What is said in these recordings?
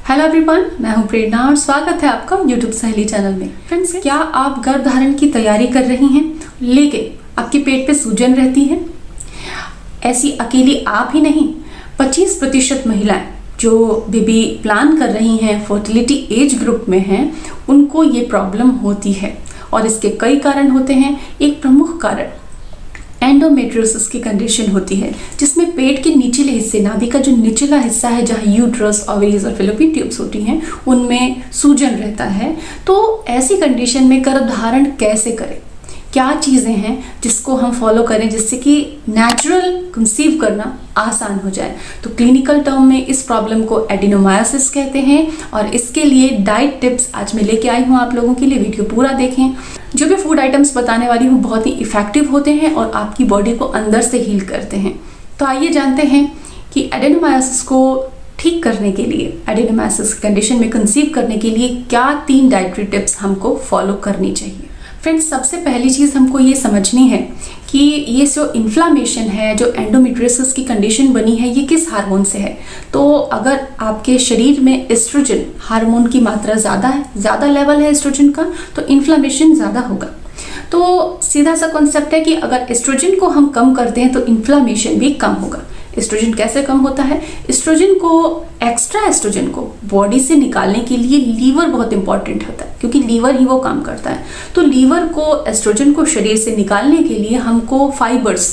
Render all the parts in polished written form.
Hello everyone, मैं हूं प्रेरणा और स्वागत है आपका यूट्यूब सहेली चैनल में। फ्रेंड्स, क्या आप गर्भधारण की तैयारी कर रही हैं लेकिन आपके पेट पे सूजन रहती है? ऐसी अकेली आप ही नहीं, 25% महिलाएं जो बेबी प्लान कर रही हैं, फर्टिलिटी एज ग्रुप में हैं, उनको ये प्रॉब्लम होती है और इसके कई कारण होते हैं। एक प्रमुख कारण एंडोमेट्रियोसिस की कंडीशन होती है, जिसमें पेट के निचले हिस्से, नाभि का जो निचला हिस्सा है, जहाँ यूट्रस, ओवरीज और फैलोपियन ट्यूब्स होती हैं, उनमें सूजन रहता है। तो ऐसी कंडीशन में गर्भधारण कैसे करें? क्या चीज़ें हैं जिसको हम फॉलो करें जिससे कि नेचुरल कंसीव करना आसान हो जाए? तो क्लिनिकल टर्म में इस प्रॉब्लम को एडिनोमायोसिस कहते हैं और इसके लिए डाइट टिप्स आज मैं लेके आई हूँ आप लोगों के लिए। वीडियो पूरा देखें। जो भी फूड आइटम्स बताने वाली हूँ बहुत ही इफेक्टिव होते हैं और आपकी बॉडी को अंदर से हील करते हैं। तो आइए जानते हैं कि एडिनोमायोसिस को ठीक करने के लिए, एडिनोमायोसिस कंडीशन में कंसीव करने के लिए क्या 3 डाइटरी टिप्स हमको फॉलो करनी चाहिए। फ्रेंड्स, सबसे पहली चीज़ हमको ये समझनी है कि ये जो इन्फ्लामेशन है, जो एंडोमेट्रियोसिस की कंडीशन बनी है, ये किस हार्मोन से है। तो अगर आपके शरीर में एस्ट्रोजन हार्मोन की मात्रा ज़्यादा है, ज़्यादा लेवल है एस्ट्रोजन का, तो इन्फ्लामेशन ज़्यादा होगा। तो सीधा सा कॉन्सेप्ट है कि अगर एस्ट्रोजन को हम कम करते हैं तो इन्फ्लामेशन भी कम होगा। एस्ट्रोजन कैसे कम होता है? एस्ट्रोजन को, एक्स्ट्रा एस्ट्रोजन को बॉडी से निकालने के लिए लीवर बहुत इंपॉर्टेंट होता है, क्योंकि लीवर ही वो काम करता है। तो लीवर को, एस्ट्रोजन को शरीर से निकालने के लिए हमको फाइबर्स,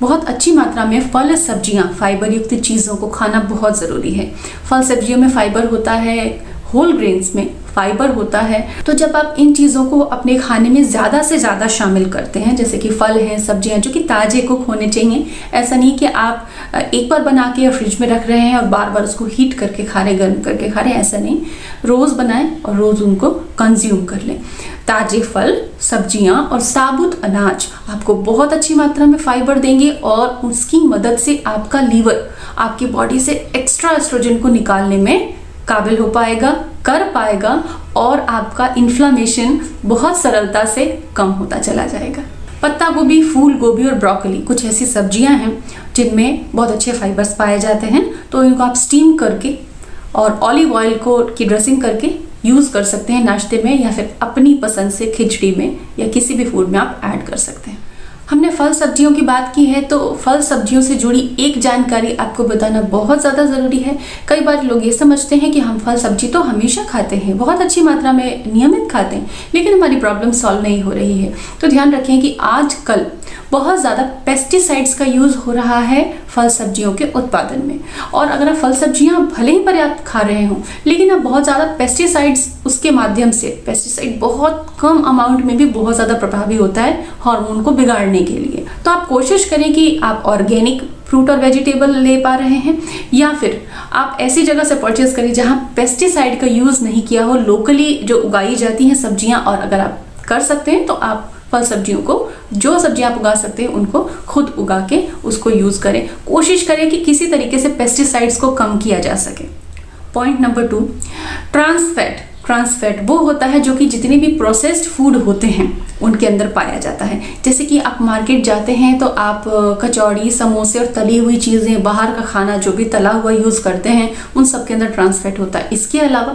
बहुत अच्छी मात्रा में फल सब्जियां, फाइबर युक्त चीज़ों को खाना बहुत ज़रूरी है। फल सब्जियों में फाइबर होता है, होल ग्रेन्स में फाइबर होता है। तो जब आप इन चीज़ों को अपने खाने में ज़्यादा से ज़्यादा शामिल करते हैं, जैसे कि फल हैं, सब्जियां जो कि ताज़े कुक होने चाहिए, ऐसा नहीं कि आप एक बार बना के फ्रिज में रख रहे हैं और बार बार उसको हीट करके खा रहे, गर्म करके खा रहे, ऐसा नहीं। रोज़ बनाएं और रोज़ उनको कंज्यूम कर लें। ताज़े फल, सब्जियां और साबुत अनाज आपको बहुत अच्छी मात्रा में फाइबर देंगे और उसकी मदद से आपका लीवर आपकी बॉडी से एक्स्ट्रा एस्ट्रोजन को निकालने में काबिल हो पाएगा, कर पाएगा और आपका इन्फ्लामेशन बहुत सरलता से कम होता चला जाएगा। पत्ता गोभी, फूल गोभी और ब्रोकली कुछ ऐसी सब्जियां हैं जिनमें बहुत अच्छे फाइबर्स पाए जाते हैं। तो इनको आप स्टीम करके और ऑलिव ऑयल की ड्रेसिंग करके यूज़ कर सकते हैं नाश्ते में, या फिर अपनी पसंद से खिचड़ी में या किसी भी फूड में आप ऐड कर सकते हैं। हमने फल सब्जियों की बात की है, तो फल सब्जियों से जुड़ी एक जानकारी आपको बताना बहुत ज़्यादा ज़रूरी है। कई बार लोग ये समझते हैं कि हम फल सब्जी तो हमेशा खाते हैं, बहुत अच्छी मात्रा में नियमित खाते हैं, लेकिन हमारी प्रॉब्लम सॉल्व नहीं हो रही है। तो ध्यान रखें कि आजकल बहुत ज़्यादा पेस्टिसाइड्स का यूज़ हो रहा है फल सब्जियों के उत्पादन में। और अगर आप फल सब्जियां भले ही पर्याप्त खा रहे हों, लेकिन आप बहुत ज़्यादा पेस्टिसाइड्स, उसके माध्यम से पेस्टिसाइड बहुत कम अमाउंट में भी बहुत ज़्यादा प्रभावी होता है हार्मोन को बिगाड़ने के लिए। तो आप कोशिश करें कि आप ऑर्गेनिक फ्रूट और वेजिटेबल ले पा रहे हैं, या फिर आप ऐसी जगह से परचेज करिए जहाँ पेस्टिसाइड का यूज़ नहीं किया हो, लोकली जो उगाई जाती हैं सब्जियाँ। और अगर आप कर सकते हैं तो आप फल सब्जियों को, जो सब्जियां आप उगा सकते हैं उनको खुद उगा के उसको यूज़ करें। कोशिश करें कि किसी तरीके से पेस्टिसाइड्स को कम किया जा सके। पॉइंट नंबर 2, ट्रांस फैट वो होता है जो कि जितने भी प्रोसेस्ड फूड होते हैं उनके अंदर पाया जाता है। जैसे कि आप मार्केट जाते हैं तो आप कचौड़ी, समोसे और तली हुई चीज़ें, बाहर का खाना जो भी तला हुआ यूज़ करते हैं, उन सब के अंदर ट्रांस फैट होता है। इसके अलावा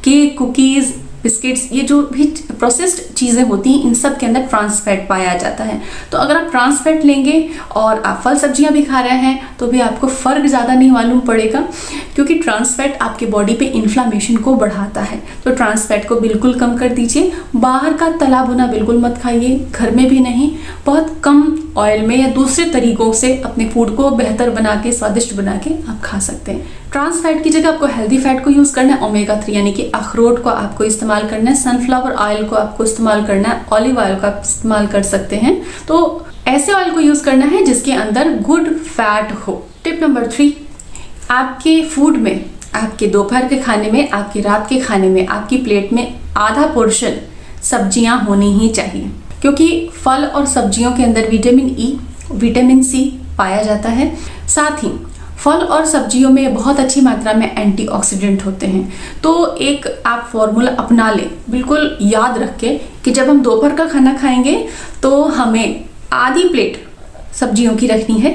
केक, कुकीज़, बिस्किट्स, ये जो भी प्रोसेस्ड चीज़ें होती हैं, इन सब के अंदर ट्रांस फैट पाया जाता है। तो अगर आप ट्रांस फैट लेंगे और आप फल सब्जियां भी खा रहे हैं तो भी आपको फ़र्क ज़्यादा नहीं मालूम पड़ेगा, क्योंकि ट्रांस फैट आपके बॉडी पे इन्फ्लामेशन को बढ़ाता है। तो ट्रांस फैट को बिल्कुल कम कर दीजिए। बाहर का तला भुना बिल्कुल मत खाइए, घर में भी नहीं। बहुत कम ऑयल में या दूसरे तरीकों से अपने फूड को बेहतर बना के, स्वादिष्ट बना के आप खा सकते हैं। ट्रांस फैट की जगह आपको हेल्दी फैट को यूज़ करना है। ओमेगा 3 यानी कि अखरोट को आपको इस्तेमाल करना है, सनफ्लावर ऑयल को आपको इस्तेमाल करना है, ऑलिव ऑयल का आप इस्तेमाल कर सकते हैं। तो ऐसे ऑयल को यूज़ करना है जिसके अंदर गुड फैट हो। टिप नंबर 3, आपके फूड में, आपके दोपहर के खाने में, आपकी रात के खाने में, आपकी प्लेट में आधा पोर्शन सब्जियां होनी ही चाहिए, क्योंकि फल और सब्जियों के अंदर विटामिन ई, विटामिन सी पाया जाता है। साथ ही फल और सब्जियों में बहुत अच्छी मात्रा में एंटीऑक्सीडेंट होते हैं। तो एक आप फॉर्मूला अपना लें, बिल्कुल याद रख के, कि जब हम दोपहर का खाना खाएंगे तो हमें आधी प्लेट सब्जियों की रखनी है।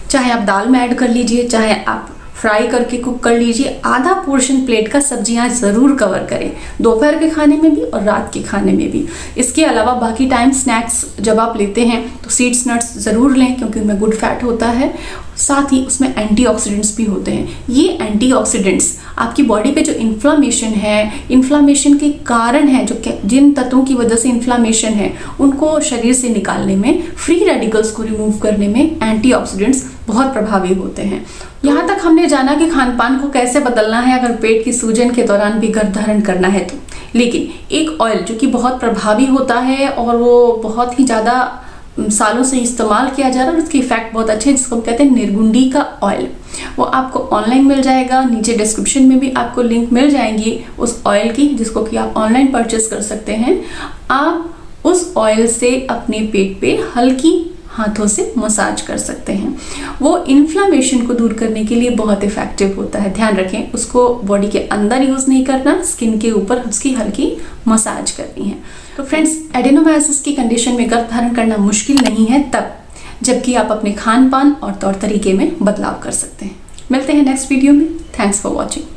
चाहे आप दाल में ऐड कर लीजिए, चाहे आप फ्राई करके कुक कर लीजिए। आधा पोर्शन प्लेट का सब्जियां ज़रूर कवर करें, दोपहर के खाने में भी और रात के खाने में भी। इसके अलावा बाकी टाइम स्नैक्स जब आप लेते हैं तो सीड्स नट्स ज़रूर लें, क्योंकि उनमें गुड फैट होता है, साथ ही उसमें एंटीऑक्सीडेंट्स भी होते हैं। ये एंटीऑक्सीडेंट्स आपकी बॉडी पे जो इन्फ्लामेशन है, इन्फ्लामेशन के कारण है, जिन तत्वों की वजह से इन्फ्लामेशन है, उनको शरीर से निकालने में, फ्री रेडिकल्स को रिमूव करने में एंटीऑक्सीडेंट्स बहुत प्रभावी होते हैं। यहाँ तक हमने जाना कि खान पान को कैसे बदलना है अगर पेट की सूजन के दौरान भी गर्भ धारण करना है तो। लेकिन एक ऑयल जो कि बहुत प्रभावी होता है और वो बहुत ही ज़्यादा सालों से इस्तेमाल किया जा रहा है और उसके इफेक्ट बहुत अच्छे हैं, जिसको हम कहते हैं निर्गुंडी का ऑयल, वो आपको ऑनलाइन मिल जाएगा। नीचे डिस्क्रिप्शन में भी आपको लिंक मिल जाएंगी उस ऑयल की, जिसको कि आप ऑनलाइन परचेस कर सकते हैं। आप उस ऑयल से अपने पेट पे हल्की हाथों से मसाज कर सकते हैं। वो इन्फ्लामेशन को दूर करने के लिए बहुत इफेक्टिव होता है। ध्यान रखें, उसको बॉडी के अंदर यूज़ नहीं करना, स्किन के ऊपर उसकी हल्की मसाज करनी है। तो फ्रेंड्स, एडेनोमायोसिस की कंडीशन में गर्भ धारण करना मुश्किल नहीं है तब जबकि आप अपने खान पान और तौर तरीके में बदलाव कर सकते हैं। मिलते हैं नेक्स्ट वीडियो में। Thanks for watching.